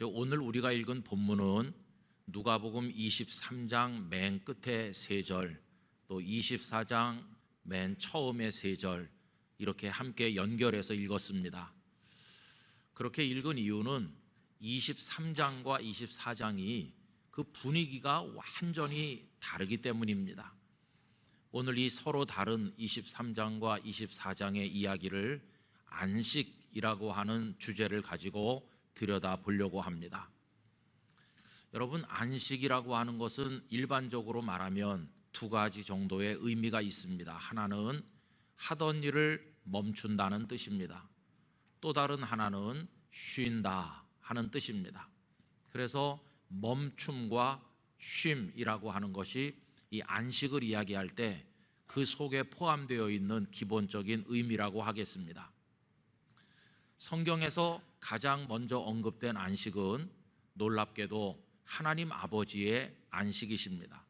오늘 우리가 읽은 본문은 누가복음 23장 맨 끝에 3절, 또 24장 맨 처음에 3절 이렇게 함께 연결해서 읽었습니다. 그렇게 읽은 이유는 23장과 24장이 그 분위기가 완전히 다르기 때문입니다. 오늘 이 서로 다른 23장과 24장의 이야기를 안식이라고 하는 주제를 가지고 들여다보려고 합니다. 여러분, 안식이라고 하는 것은 일반적으로 말하면 2가지 정도의 의미가 있습니다. 하나는 하던 일을 멈춘다는 뜻입니다. 또 다른 하나는 쉰다 하는 뜻입니다. 그래서 멈춤과 쉼이라고 하는 것이 이 안식을 이야기할 때 그 속에 포함되어 있는 기본적인 의미라고 하겠습니다. 성경에서 가장 먼저 언급된 안식은 놀랍게도 하나님 아버지의 안식이십니다.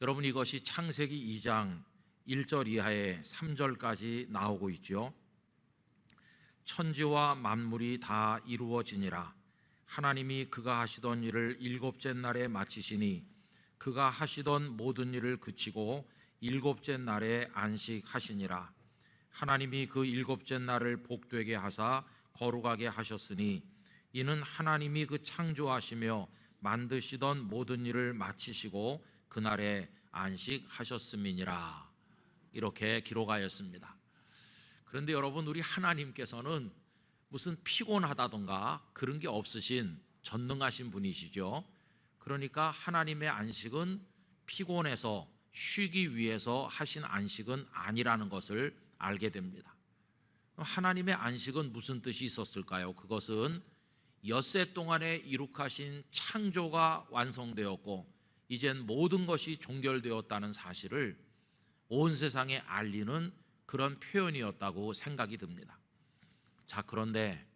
여러분, 이것이 창세기 2장 1절 이하에 3절까지 나오고 있죠. 천지와 만물이 다 이루어지니라. 하나님이 그가 하시던 일을 7째 날에 마치시니 그가 하시던 모든 일을 그치고 7째 날에 안식하시니라. 하나님이 그 7째 날을 복되게 하사 거룩하게 하셨으니 이는 하나님이 그 창조하시며 만드시던 모든 일을 마치시고 그날에 안식하셨음이니라. 이렇게 기록하였습니다. 그런데 여러분, 우리 하나님께서는 무슨 피곤하다던가 그런 게 없으신 전능하신 분이시죠. 그러니까 하나님의 안식은 피곤해서 쉬기 위해서 하신 안식은 아니라는 것을 알게 됩니다. 하나님의 안식은 무슨 뜻이 있었을까요? 그것은 엿새 동안에 이룩하신 창조가 완성되었고 이젠 모든 것이 종결되었다는 사실을 온 세상에 알리는 그런 표현이었다고 생각이 듭니다. 자, 그런데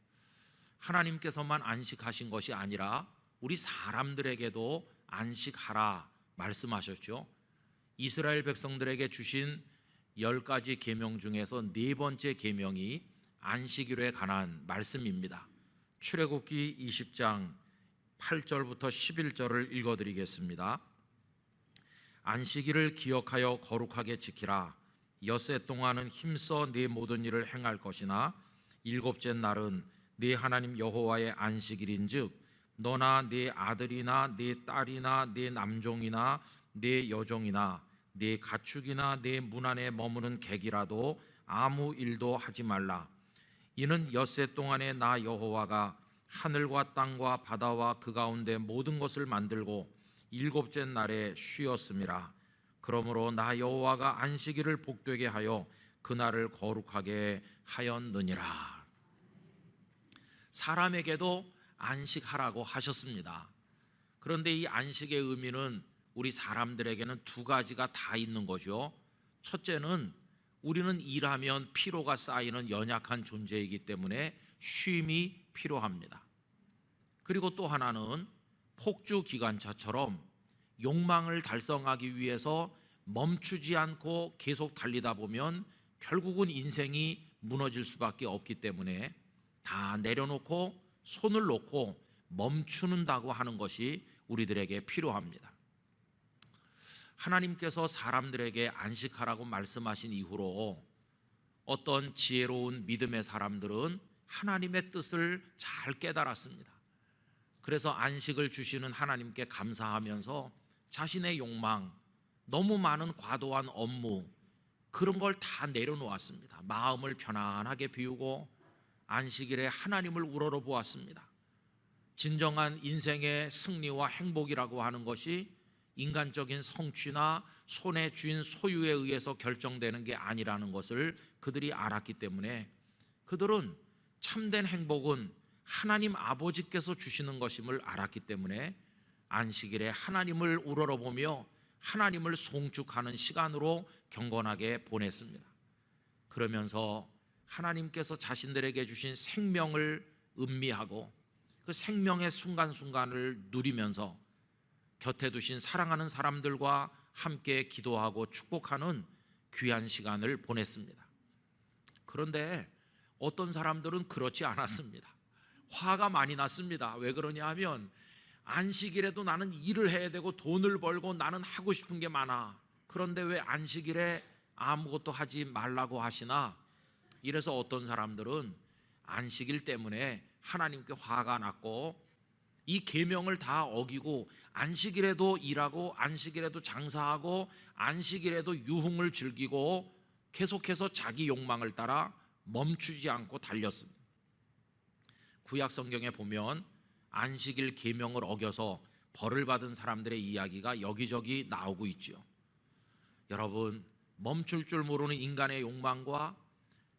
하나님께서만 안식하신 것이 아니라 우리 사람들에게도 안식하라 말씀하셨죠. 이스라엘 백성들에게 주신 10가지 계명 중에서 4번째 계명이 안식일에 관한 말씀입니다. 출애굽기 20장 8절부터 11절을 읽어드리겠습니다. 안식일을 기억하여 거룩하게 지키라. 엿새 동안은 힘써 네 모든 일을 행할 것이나 7째 날은 네 하나님 여호와의 안식일인즉 너나 네 아들이나 네 딸이나 네 남종이나 네 여종이나 네 가축이나 네 문 안에 머무는 객이라도 아무 일도 하지 말라. 이는 엿새 동안에 나 여호와가 하늘과 땅과 바다와 그 가운데 모든 것을 만들고 7째 날에 쉬었음이라. 그러므로 나 여호와가 안식일을 복되게 하여 그날을 거룩하게 하였느니라. 사람에게도 안식하라고 하셨습니다. 그런데 이 안식의 의미는 우리 사람들에게는 2가지가 다 있는 거죠. 첫째는 우리는 일하면 피로가 쌓이는 연약한 존재이기 때문에 쉼이 필요합니다. 그리고 또 하나는 폭주 기관차처럼 욕망을 달성하기 위해서 멈추지 않고 계속 달리다 보면 결국은 인생이 무너질 수밖에 없기 때문에 다 내려놓고 손을 놓고 멈추는다고 하는 것이 우리들에게 필요합니다. 하나님께서 사람들에게 안식하라고 말씀하신 이후로 어떤 지혜로운 믿음의 사람들은 하나님의 뜻을 잘 깨달았습니다. 그래서 안식을 주시는 하나님께 감사하면서 자신의 욕망, 너무 많은 과도한 업무, 그런 걸 다 내려놓았습니다. 마음을 편안하게 비우고 안식일에 하나님을 우러러 보았습니다. 진정한 인생의 승리와 행복이라고 하는 것이 인간적인 성취나 손에 쥔 소유에 의해서 결정되는 게 아니라는 것을 그들이 알았기 때문에 그들은 참된 행복은 하나님 아버지께서 주시는 것임을 알았기 때문에 안식일에 하나님을 우러러보며 하나님을 송축하는 시간으로 경건하게 보냈습니다. 그러면서 하나님께서 자신들에게 주신 생명을 음미하고 그 생명의 순간순간을 누리면서 곁에 두신 사랑하는 사람들과 함께 기도하고 축복하는 귀한 시간을 보냈습니다. 그런데 어떤 사람들은 그렇지 않았습니다. 화가 많이 났습니다. 왜 그러냐 하면 안식일에도 나는 일을 해야 되고 돈을 벌고 나는 하고 싶은 게 많아. 그런데 왜 안식일에 아무것도 하지 말라고 하시나? 이래서 어떤 사람들은 안식일 때문에 하나님께 화가 났고 이 계명을 다 어기고 안식일에도 일하고 안식일에도 장사하고 안식일에도 유흥을 즐기고 계속해서 자기 욕망을 따라 멈추지 않고 달렸습니다. 구약 성경에 보면 안식일 계명을 어겨서 벌을 받은 사람들의 이야기가 여기저기 나오고 있죠. 여러분, 멈출 줄 모르는 인간의 욕망과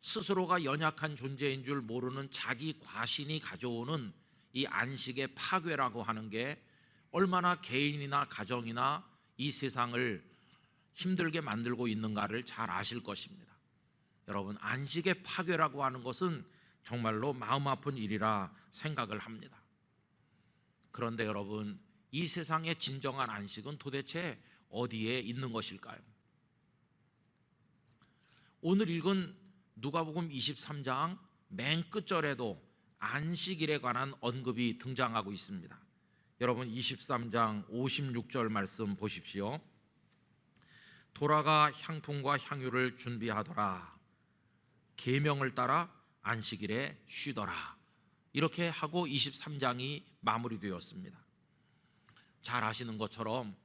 스스로가 연약한 존재인 줄 모르는 자기 과신이 가져오는 이 안식의 파괴라고 하는 게 얼마나 개인이나 가정이나 이 세상을 힘들게 만들고 있는가를 잘 아실 것입니다. 여러분, 안식의 파괴라고 하는 것은 정말로 마음 아픈 일이라 생각을 합니다. 그런데 여러분, 이 세상의 진정한 안식은 도대체 어디에 있는 것일까요? 오늘 읽은 누가복음 23장 맨 끝절에도 안식일에 관한 언급이 등장하고 있습니다. 여러분, 23장 56절 말씀 보십시오. 돌아가 향품과 향유를 준비하더라. 계명을 따라 안식일에 쉬더라. 이렇게 하고 23장이 마무리되었습니다. 잘 아시는 것처럼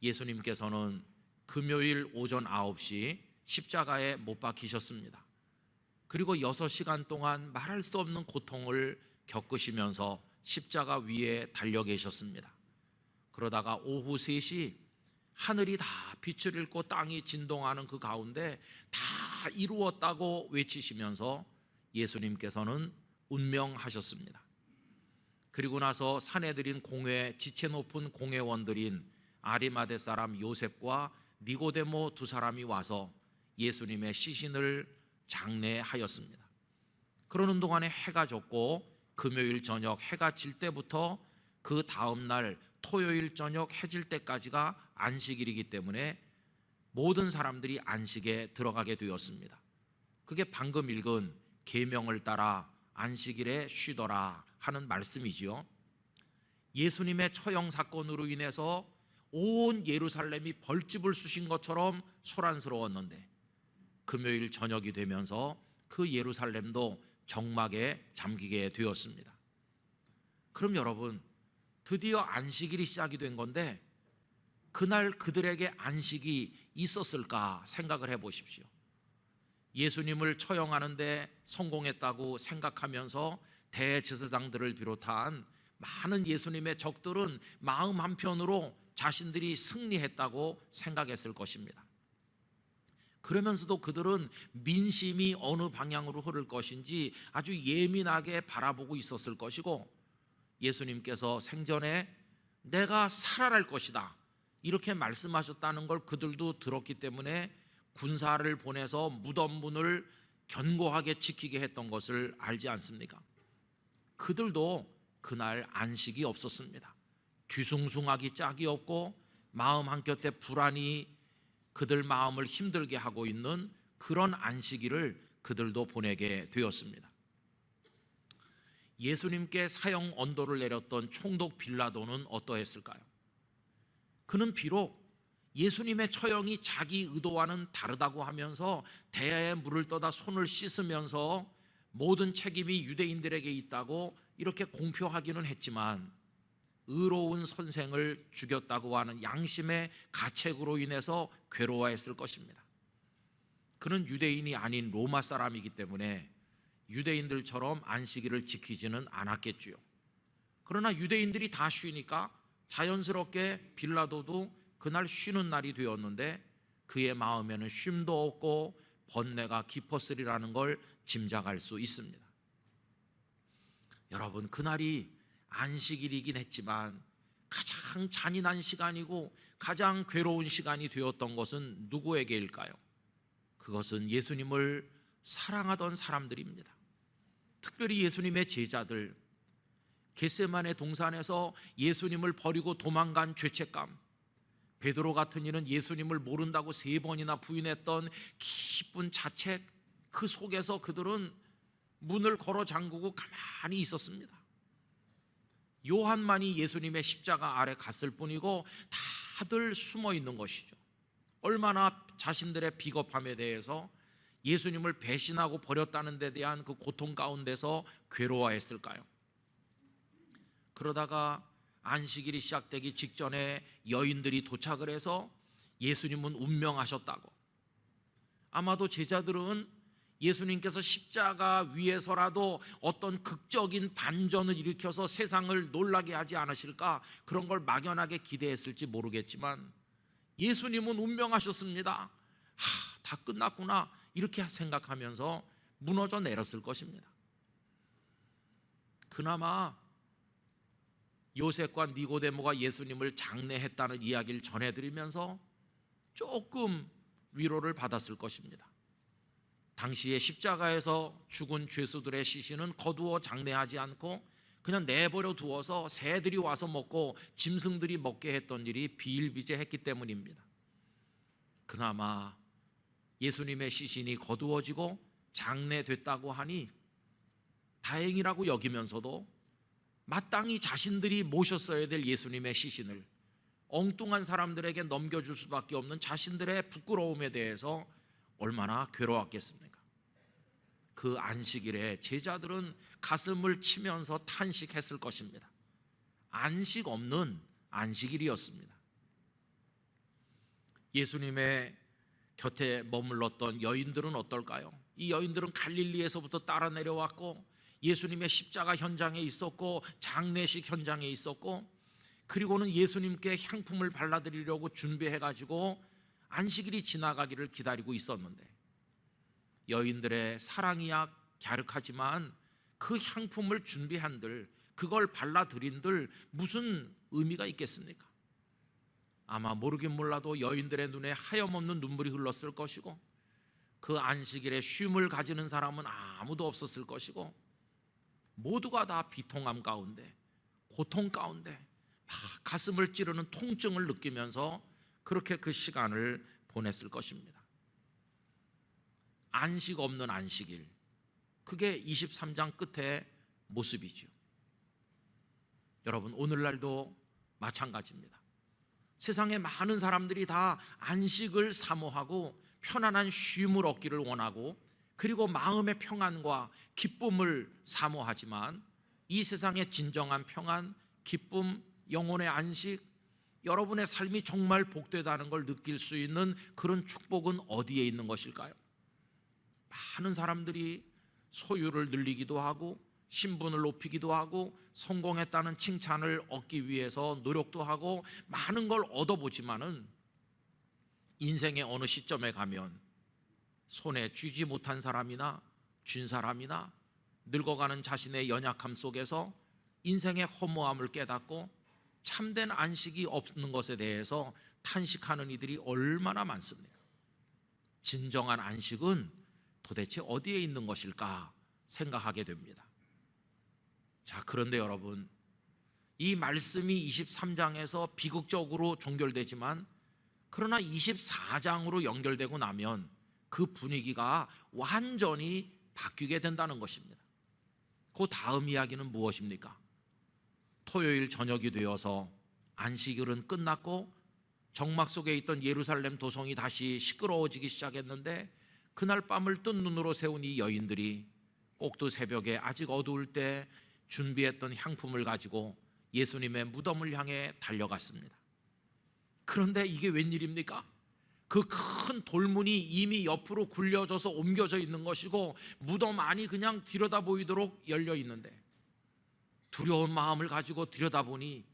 예수님께서는 금요일 오전 9시 십자가에 못 박히셨습니다. 그리고 6시간 동안 말할 수 없는 고통을 겪으시면서 십자가 위에 달려 계셨습니다. 그러다가 오후 3시 하늘이 다 빛을 잃고 땅이 진동하는 그 가운데 다 이루었다고 외치시면서 예수님께서는 운명하셨습니다. 그리고 나서 산에 들인 공회, 지체 높은 공회원들인 아리마대 사람 요셉과 니고데모 두 사람이 와서 예수님의 시신을 장례하였습니다. 그러는 동안에 해가 졌고 금요일 저녁 해가 질 때부터 그 다음 날 토요일 저녁 해질 때까지가 안식일이기 때문에 모든 사람들이 안식에 들어가게 되었습니다. 그게 방금 읽은 계명을 따라 안식일에 쉬더라 하는 말씀이지요. 예수님의 처형 사건으로 인해서 온 예루살렘이 벌집을 쑤신 것처럼 소란스러웠는데 금요일 저녁이 되면서 그 예루살렘도 정막에 잠기게 되었습니다. 그럼 여러분, 드디어 안식일이 시작이 된 건데 그날 그들에게 안식이 있었을까 생각을 해보십시오. 예수님을 처형하는데 성공했다고 생각하면서 대제사장들을 비롯한 많은 예수님의 적들은 마음 한편으로 자신들이 승리했다고 생각했을 것입니다. 그러면서도 그들은 민심이 어느 방향으로 흐를 것인지 아주 예민하게 바라보고 있었을 것이고, 예수님께서 생전에 내가 살아날 것이다 이렇게 말씀하셨다는 걸 그들도 들었기 때문에 군사를 보내서 무덤 문을 견고하게 지키게 했던 것을 알지 않습니까? 그들도 그날 안식이 없었습니다. 뒤숭숭하기 짝이 없고 마음 한켠에 불안이 그들 마음을 힘들게 하고 있는 그런 안식일을 그들도 보내게 되었습니다. 예수님께 사형 언도를 내렸던 총독 빌라도는 어떠했을까요? 그는 비록 예수님의 처형이 자기 의도와는 다르다고 하면서 대야에 물을 떠다 손을 씻으면서 모든 책임이 유대인들에게 있다고 이렇게 공표하기는 했지만 의로운 선생을 죽였다고 하는 양심의 가책으로 인해서 괴로워했을 것입니다. 그는 유대인이 아닌 로마 사람이기 때문에 유대인들처럼 안식일을 지키지는 않았겠지요. 그러나 유대인들이 다 쉬니까 자연스럽게 빌라도도 그날 쉬는 날이 되었는데 그의 마음에는 쉼도 없고 번뇌가 깊었으리라는 걸 짐작할 수 있습니다. 여러분, 그날이 안식일이긴 했지만 가장 잔인한 시간이고 가장 괴로운 시간이 되었던 것은 누구에게일까요? 그것은 예수님을 사랑하던 사람들입니다. 특별히 예수님의 제자들, 겟세마네 동산에서 예수님을 버리고 도망간 죄책감, 베드로 같은 이는 예수님을 모른다고 3번이나 부인했던 깊은 자책, 그 속에서 그들은 문을 걸어 잠그고 가만히 있었습니다. 요한만이 예수님의 십자가 아래 갔을 뿐이고 다들 숨어 있는 것이죠. 얼마나 자신들의 비겁함에 대해서 예수님을 배신하고 버렸다는 데 대한 그 고통 가운데서 괴로워했을까요? 그러다가 안식일이 시작되기 직전에 여인들이 도착을 해서 예수님은 운명하셨다고, 아마도 제자들은 예수님께서 십자가 위에서라도 어떤 극적인 반전을 일으켜서 세상을 놀라게 하지 않으실까, 그런 걸 막연하게 기대했을지 모르겠지만 예수님은 운명하셨습니다. 다 끝났구나, 이렇게 생각하면서 무너져 내렸을 것입니다. 그나마 요셉과 니고데모가 예수님을 장례했다는 이야기를 전해드리면서 조금 위로를 받았을 것입니다. 당시에 십자가에서 죽은 죄수들의 시신은 거두어 장례하지 않고 그냥 내버려 두어서 새들이 와서 먹고 짐승들이 먹게 했던 일이 비일비재했기 때문입니다. 그나마 예수님의 시신이 거두어지고 장례됐다고 하니 다행이라고 여기면서도 마땅히 자신들이 모셨어야 될 예수님의 시신을 엉뚱한 사람들에게 넘겨줄 수밖에 없는 자신들의 부끄러움에 대해서 얼마나 괴로웠겠습니까? 그 안식일에 제자들은 가슴을 치면서 탄식했을 것입니다. 안식 없는 안식일이었습니다. 예수님의 곁에 머물렀던 여인들은 어떨까요? 이 여인들은 갈릴리에서부터 따라 내려왔고 예수님의 십자가 현장에 있었고 장례식 현장에 있었고, 그리고는 예수님께 향품을 발라드리려고 준비해가지고 안식일이 지나가기를 기다리고 있었는데, 여인들의 사랑이야 갸륵하지만 그 향품을 준비한들, 그걸 발라드린들 무슨 의미가 있겠습니까? 아마 모르긴 몰라도 여인들의 눈에 하염없는 눈물이 흘렀을 것이고, 그 안식일에 쉼을 가지는 사람은 아무도 없었을 것이고, 모두가 다 비통함 가운데, 고통 가운데 가슴을 찌르는 통증을 느끼면서 그렇게 그 시간을 보냈을 것입니다. 안식 없는 안식일, 그게 23장 끝의 모습이죠. 여러분, 오늘날도 마찬가지입니다. 세상에 많은 사람들이 다 안식을 사모하고 편안한 쉼을 얻기를 원하고, 그리고 마음의 평안과 기쁨을 사모하지만 이 세상의 진정한 평안, 기쁨, 영혼의 안식, 여러분의 삶이 정말 복되다는 걸 느낄 수 있는 그런 축복은 어디에 있는 것일까요? 많은 사람들이 소유를 늘리기도 하고 신분을 높이기도 하고 성공했다는 칭찬을 얻기 위해서 노력도 하고 많은 걸 얻어보지만은 인생의 어느 시점에 가면 손에 쥐지 못한 사람이나 쥔 사람이나 늙어가는 자신의 연약함 속에서 인생의 허무함을 깨닫고 참된 안식이 없는 것에 대해서 탄식하는 이들이 얼마나 많습니까? 진정한 안식은 도대체 어디에 있는 것일까 생각하게 됩니다. 자, 그런데 여러분, 이 말씀이 23장에서 비극적으로 종결되지만 그러나 24장으로 연결되고 나면 그 분위기가 완전히 바뀌게 된다는 것입니다. 그 다음 이야기는 무엇입니까? 토요일 저녁이 되어서 안식일은 끝났고 정막 속에 있던 예루살렘 도성이 다시 시끄러워지기 시작했는데, 그날 밤을 뜬 눈으로 세운 이 여인들이 꼭두 새벽에 아직 어두울 때 준비했던 향품을 가지고 예수님의 무덤을 향해 달려갔습니다. 그런데 이게 웬일입니까? 그 큰 돌문이 이미 옆으로 굴려져서 옮겨져 있는 것이고 무덤 안이 그냥 들여다 보이도록 열려 있는데, 두려운 마음을 가지고 들여다보니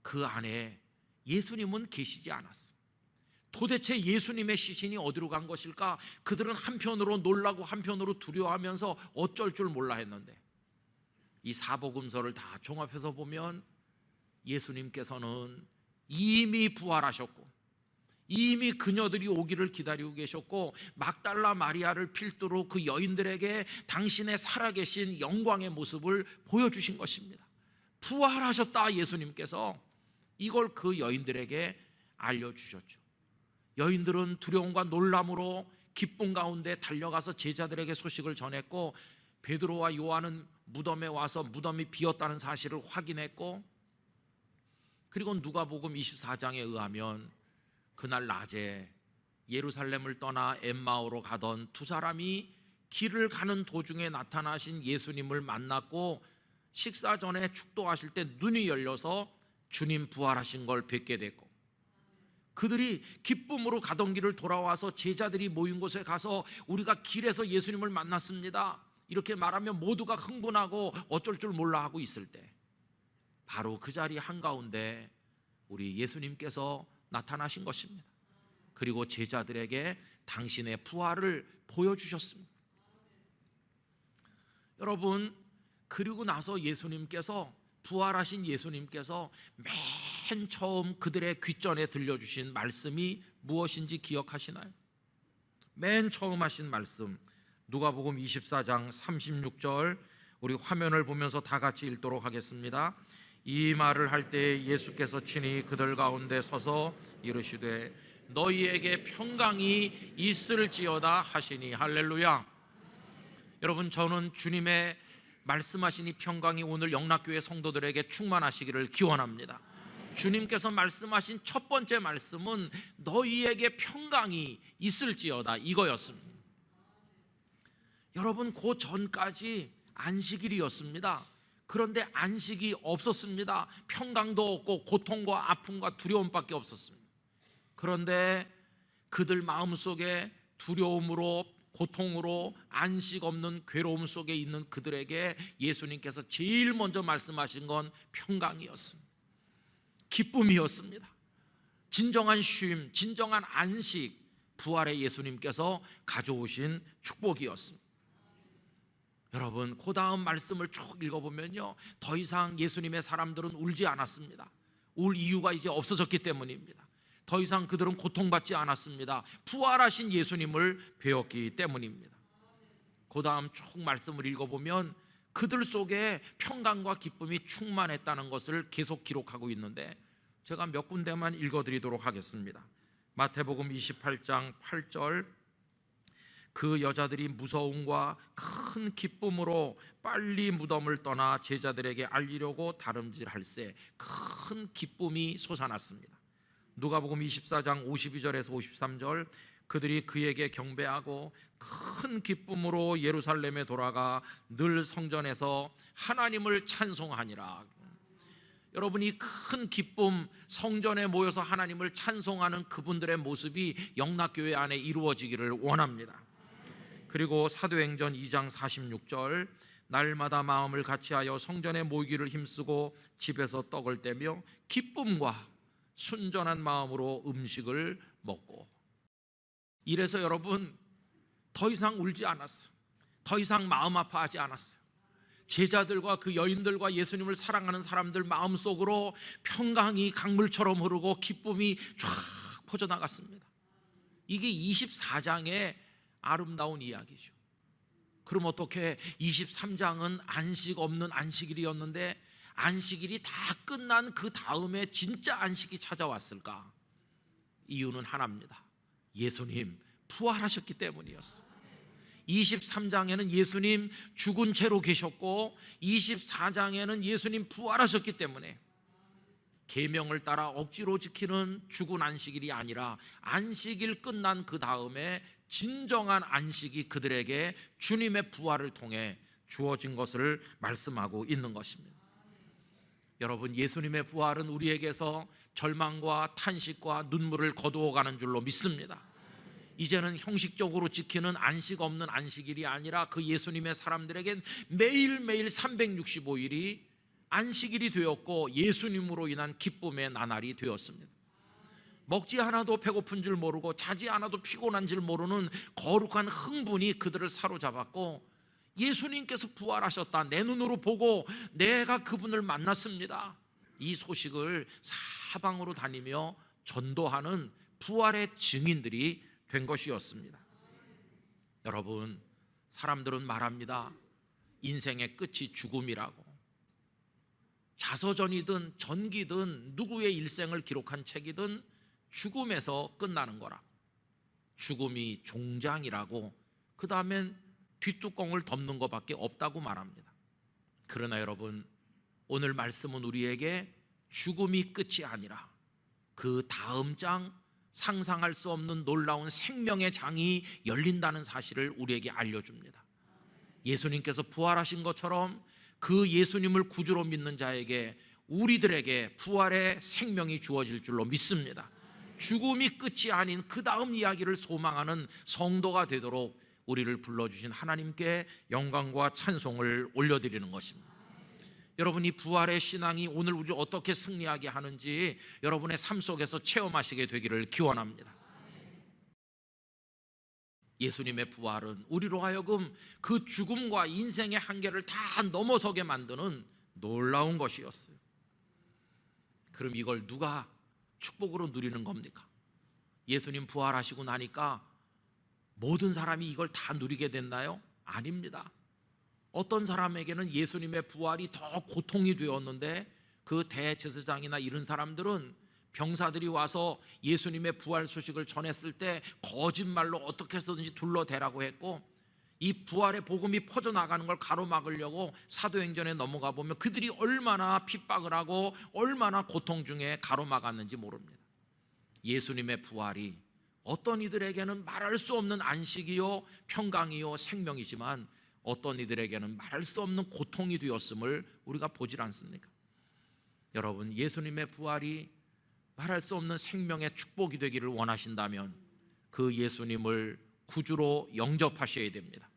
그 안에 예수님은 계시지 않았습니다. 도대체 예수님의 시신이 어디로 간 것일까? 그들은 한편으로 놀라고 한편으로 두려워하면서 어쩔 줄 몰라 했는데, 이 사복음서를 다 종합해서 보면 예수님께서는 이미 부활하셨고 이미 그녀들이 오기를 기다리고 계셨고, 막달라 마리아를 필두로 그 여인들에게 당신의 살아계신 영광의 모습을 보여주신 것입니다. 부활하셨다 예수님께서, 이걸 그 여인들에게 알려주셨죠. 여인들은 두려움과 놀람으로 기쁨 가운데 달려가서 제자들에게 소식을 전했고, 베드로와 요한은 무덤에 와서 무덤이 비었다는 사실을 확인했고, 그리고 누가복음 24장에 의하면 그날 낮에 예루살렘을 떠나 엠마오로 가던 두 사람이 길을 가는 도중에 나타나신 예수님을 만났고, 식사 전에 축도하실 때 눈이 열려서 주님 부활하신 걸 뵙게 됐고, 그들이 기쁨으로 가던 길을 돌아와서 제자들이 모인 곳에 가서 우리가 길에서 예수님을 만났습니다, 이렇게 말하면 모두가 흥분하고 어쩔 줄 몰라 하고 있을 때, 바로 그 자리 한가운데 우리 예수님께서 나타나신 것입니다. 그리고 제자들에게 당신의 부활을 보여주셨습니다. 여러분, 그리고 나서 예수님께서, 부활하신 예수님께서 맨 처음 그들의 귓전에 들려주신 말씀이 무엇인지 기억하시나요? 맨 처음 하신 말씀, 누가복음 24장 36절, 우리 화면을 보면서 다 같이 읽도록 하겠습니다. 이 말을 할 때 예수께서 친히 그들 가운데 서서 이르시되 너희에게 평강이 있을지어다 하시니. 할렐루야. 여러분, 저는 주님의 말씀하신 이 평강이 오늘 영락교회 성도들에게 충만하시기를 기원합니다. 주님께서 말씀하신 첫 번째 말씀은 너희에게 평강이 있을지어다, 이거였습니다. 여러분, 그 전까지 안식일이었습니다. 그런데 안식이 없었습니다. 평강도 없고 고통과 아픔과 두려움밖에 없었습니다. 그런데 그들 마음속에 두려움으로, 고통으로, 안식 없는 괴로움 속에 있는 그들에게 예수님께서 제일 먼저 말씀하신 건 평강이었습니다. 기쁨이었습니다. 진정한 쉼, 진정한 안식, 부활의 예수님께서 가져오신 축복이었습니다. 여러분, 그 다음 말씀을 쭉 읽어보면요, 더 이상 예수님의 사람들은 울지 않았습니다. 울 이유가 이제 없어졌기 때문입니다. 더 이상 그들은 고통받지 않았습니다. 부활하신 예수님을 배웠기 때문입니다. 그 다음 쭉 말씀을 읽어보면 그들 속에 평강과 기쁨이 충만했다는 것을 계속 기록하고 있는데, 제가 몇 군데만 읽어드리도록 하겠습니다. 마태복음 28장 8절, 그 여자들이 무서움과 큰 기쁨으로 빨리 무덤을 떠나 제자들에게 알리려고 다름질할새 큰 기쁨이 솟아났습니다. 누가복음 24장 52절에서 53절, 그들이 그에게 경배하고 큰 기쁨으로 예루살렘에 돌아가 늘 성전에서 하나님을 찬송하니라. 여러분, 이 큰 기쁨, 성전에 모여서 하나님을 찬송하는 그분들의 모습이 영락교회 안에 이루어지기를 원합니다. 그리고 사도행전 2장 46절, 날마다 마음을 같이하여 성전에 모이기를 힘쓰고 집에서 떡을 떼며 기쁨과 순전한 마음으로 음식을 먹고. 이래서 여러분, 더 이상 울지 않았어요. 더 이상 마음 아파하지 않았어요. 제자들과 그 여인들과 예수님을 사랑하는 사람들 마음속으로 평강이 강물처럼 흐르고 기쁨이 쫙 퍼져나갔습니다. 이게 24장의 아름다운 이야기죠. 그럼 어떻게 23장은 안식 없는 안식일이었는데 안식일이 다 끝난 그 다음에 진짜 안식이 찾아왔을까? 이유는 하나입니다. 예수님 부활하셨기 때문이었어요. 23장에는 예수님 죽은 채로 계셨고 24장에는 예수님 부활하셨기 때문에 계명을 따라 억지로 지키는 죽은 안식일이 아니라 안식일 끝난 그 다음에 진정한 안식이 그들에게 주님의 부활을 통해 주어진 것을 말씀하고 있는 것입니다. 여러분, 예수님의 부활은 우리에게서 절망과 탄식과 눈물을 거두어가는 줄로 믿습니다. 이제는 형식적으로 지키는 안식 없는 안식일이 아니라 그 예수님의 사람들에겐 매일매일 365일이 안식일이 되었고 예수님으로 인한 기쁨의 나날이 되었습니다. 먹지 않아도 배고픈 줄 모르고 자지 않아도 피곤한 줄 모르는 거룩한 흥분이 그들을 사로잡았고, 예수님께서 부활하셨다, 내 눈으로 보고 내가 그분을 만났습니다, 이 소식을 사방으로 다니며 전도하는 부활의 증인들이 된 것이었습니다. 여러분, 사람들은 말합니다. 인생의 끝이 죽음이라고. 자서전이든 전기든 누구의 일생을 기록한 책이든 죽음에서 끝나는 거라. 죽음이 종장이라고, 그 다음엔 뒷뚜껑을 덮는 것밖에 없다고 말합니다. 그러나 여러분, 오늘 말씀은 우리에게 죽음이 끝이 아니라 그 다음 장, 상상할 수 없는 놀라운 생명의 장이 열린다는 사실을 우리에게 알려줍니다. 예수님께서 부활하신 것처럼 그 예수님을 구주로 믿는 자에게, 우리들에게 부활의 생명이 주어질 줄로 믿습니다. 죽음이 끝이 아닌 그 다음 이야기를 소망하는 성도가 되도록 우리를 불러주신 하나님께 영광과 찬송을 올려드리는 것입니다. 여러분, 이 부활의 신앙이 오늘 우리를 어떻게 승리하게 하는지 여러분의 삶 속에서 체험하시게 되기를 기원합니다. 예수님의 부활은 우리로 하여금 그 죽음과 인생의 한계를 다 넘어서게 만드는 놀라운 것이었어요. 그럼 이걸 누가 축복으로 누리는 겁니까? 예수님 부활하시고 나니까 모든 사람이 이걸 다 누리게 됐나요? 아닙니다. 어떤 사람에게는 예수님의 부활이 더 고통이 되었는데, 그 대제사장이나 이런 사람들은 병사들이 와서 예수님의 부활 소식을 전했을 때 거짓말로 어떻게 해서든지 둘러대라고 했고, 이 부활의 복음이 퍼져나가는 걸 가로막으려고 사도행전에 넘어가 보면 그들이 얼마나 핍박을 하고 얼마나 고통 중에 가로막았는지 모릅니다. 예수님의 부활이 어떤 이들에게는 말할 수 없는 안식이요 평강이요 생명이지만, 어떤 이들에게는 말할 수 없는 고통이 되었음을 우리가 보질 않습니까? 여러분, 예수님의 부활이 말할 수 없는 생명의 축복이 되기를 원하신다면 그 예수님을 구주로 영접하셔야 됩니다.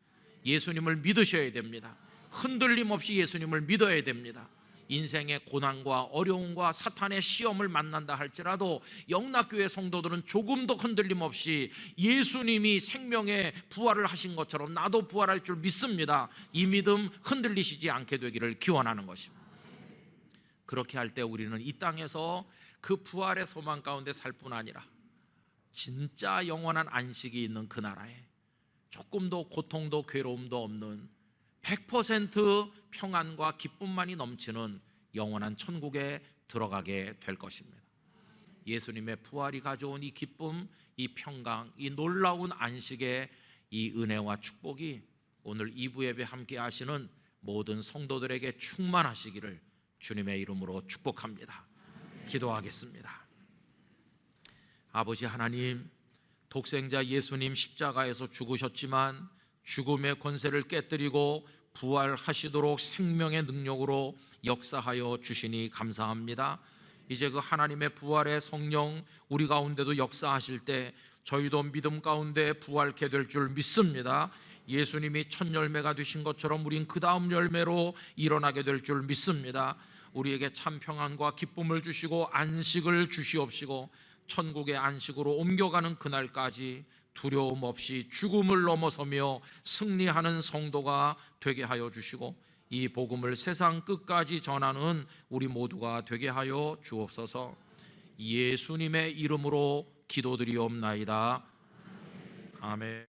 예수님을 믿으셔야 됩니다. 흔들림 없이 예수님을 믿어야 됩니다. 인생의 고난과 어려움과 사탄의 시험을 만난다 할지라도 영락교회 성도들은 조금 더 흔들림 없이 예수님이 생명의 부활을 하신 것처럼 나도 부활할 줄 믿습니다. 이 믿음 흔들리시지 않게 되기를 기원하는 것입니다. 그렇게 할 때 우리는 이 땅에서 그 부활의 소망 가운데 살 뿐 아니라 진짜 영원한 안식이 있는 그 나라에 조금도 고통도 괴로움도 없는 100% 평안과 기쁨만이 넘치는 영원한 천국에 들어가게 될 것입니다. 예수님의 부활이 가져온 이 기쁨, 이 평강, 이 놀라운 안식의 이 은혜와 축복이 오늘 2부 예배 함께 하시는 모든 성도들에게 충만하시기를 주님의 이름으로 축복합니다. 기도하겠습니다. 아버지 하나님, 독생자 예수님 십자가에서 죽으셨지만 죽음의 권세를 깨뜨리고 부활하시도록 생명의 능력으로 역사하여 주시니 감사합니다. 이제 그 하나님의 부활의 성령 우리 가운데도 역사하실 때 저희도 믿음 가운데 부활케 될 줄 믿습니다. 예수님이 첫 열매가 되신 것처럼 우린 그 다음 열매로 일어나게 될 줄 믿습니다. 우리에게 참 평안과 기쁨을 주시고 안식을 주시옵시고 천국의 안식으로 옮겨가는 그날까지 두려움 없이 죽음을 넘어서며 승리하는 성도가 되게 하여 주시고 이 복음을 세상 끝까지 전하는 우리 모두가 되게 하여 주옵소서. 예수님의 이름으로 기도드리옵나이다. 아멘.